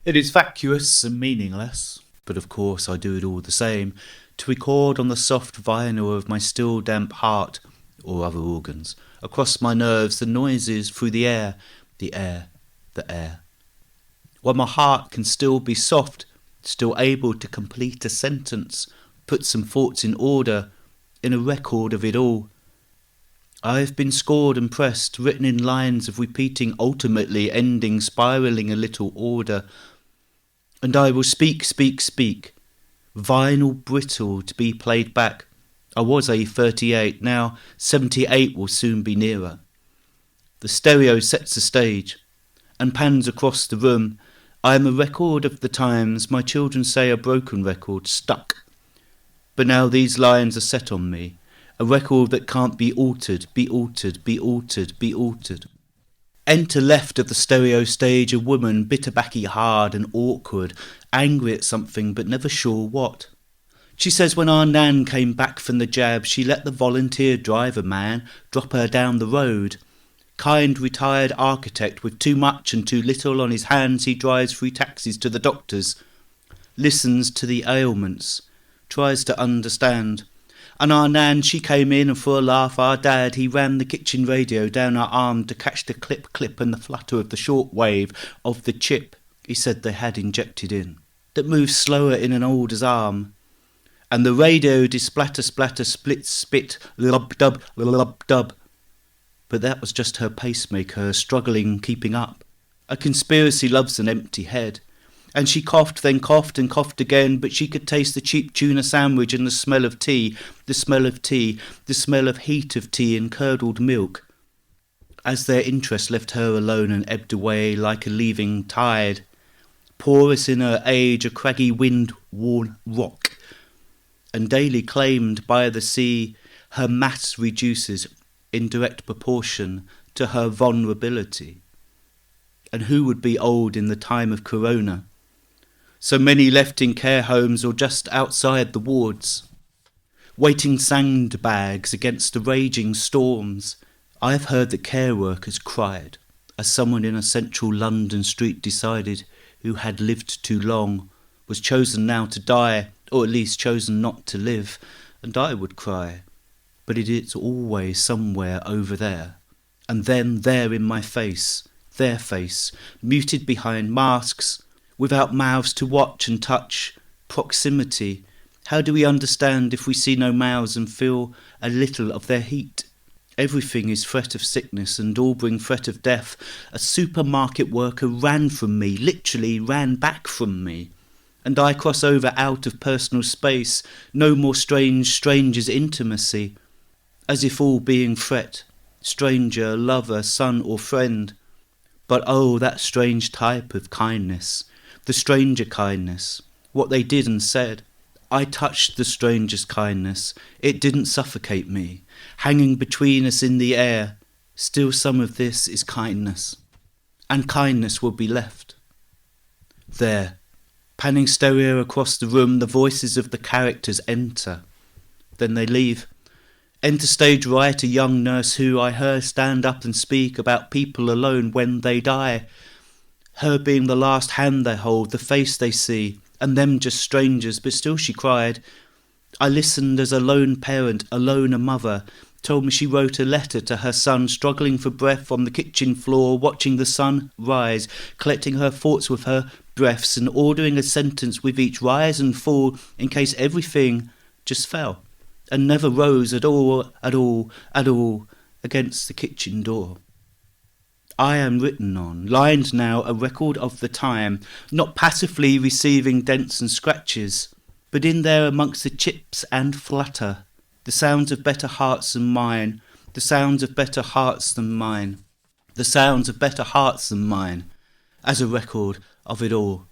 It is vacuous and meaningless, but of course I do it all the same, to record on the soft vinyl of my still damp heart, or other organs, across my nerves the noises through the air, the air, the air. While my heart can still be soft, still able to complete a sentence, put some thoughts in order, in a record of it all. I have been scored and pressed, written in lines of repeating, ultimately ending, spiralling a little order. And I will speak, speak, speak. Vinyl brittle to be played back. I was a 38, now 78 will soon be nearer. The stereo sets the stage and pans across the room. I am a record of the times, my children say a broken record, stuck. But now these lines are set on me, a record that can't be altered, be altered, be altered, be altered. Enter left of the stereo stage a woman, bitterbacky hard and awkward, angry at something but never sure what. She says when our Nan came back from the jab, she let the volunteer driver man drop her down the road. Kind retired architect with too much and too little on his hands, he drives 3 taxis to the doctors, listens to the ailments, tries to understand. And our Nan, she came in, and for a laugh our dad, he ran the kitchen radio down our arm to catch the clip and the flutter of the short wave of the chip he said they had injected in, that moves slower in an older's arm. And the radio did splatter, splatter, split, spit, lub-dub, lub-dub. But that was just her pacemaker, struggling, keeping up. A conspiracy loves an empty head. And she coughed, then coughed and coughed again, but she could taste the cheap tuna sandwich and the smell of tea, the smell of tea, the smell of heat of tea and curdled milk. As their interest left her alone and ebbed away like a leaving tide, porous in her age, a craggy wind-worn rock, and daily claimed by the sea, her mass reduces in direct proportion to her vulnerability. And who would be old in the time of Corona? So many left in care homes or just outside the wards, waiting sandbags against the raging storms. I have heard that care workers cried as someone in a central London street decided who had lived too long was chosen now to die, or at least chosen not to live, and I would cry. But it is always somewhere over there, and then there in my face, their face, muted behind masks, without mouths to watch and touch, proximity. How do we understand if we see no mouths and feel a little of their heat? Everything is threat of sickness and all bring threat of death. A supermarket worker ran from me, literally ran back from me. And I cross over out of personal space, no more stranger's intimacy, as if all being threat, stranger, lover, son or friend. But oh, that strange type of kindness, the stranger kindness, what they did and said. I touched the stranger's kindness, it didn't suffocate me, hanging between us in the air. Still some of this is kindness, and kindness will be left. There, panning stereo across the room, the voices of the characters enter. Then they leave. Enter stage right a young nurse who I heard stand up and speak about people alone when they die. Her being the last hand they hold, the face they see, and them just strangers, but still she cried. I listened as a lone parent, alone a mother, told me she wrote a letter to her son, struggling for breath on the kitchen floor, watching the sun rise, collecting her thoughts with her breaths, and ordering a sentence with each rise and fall, in case everything just fell, and never rose at all, at all, at all, against the kitchen door. I am written on, lined now, a record of the time, not passively receiving dents and scratches, but in there amongst the chips and flutter, the sounds of better hearts than mine, the sounds of better hearts than mine, the sounds of better hearts than mine, as a record of it all.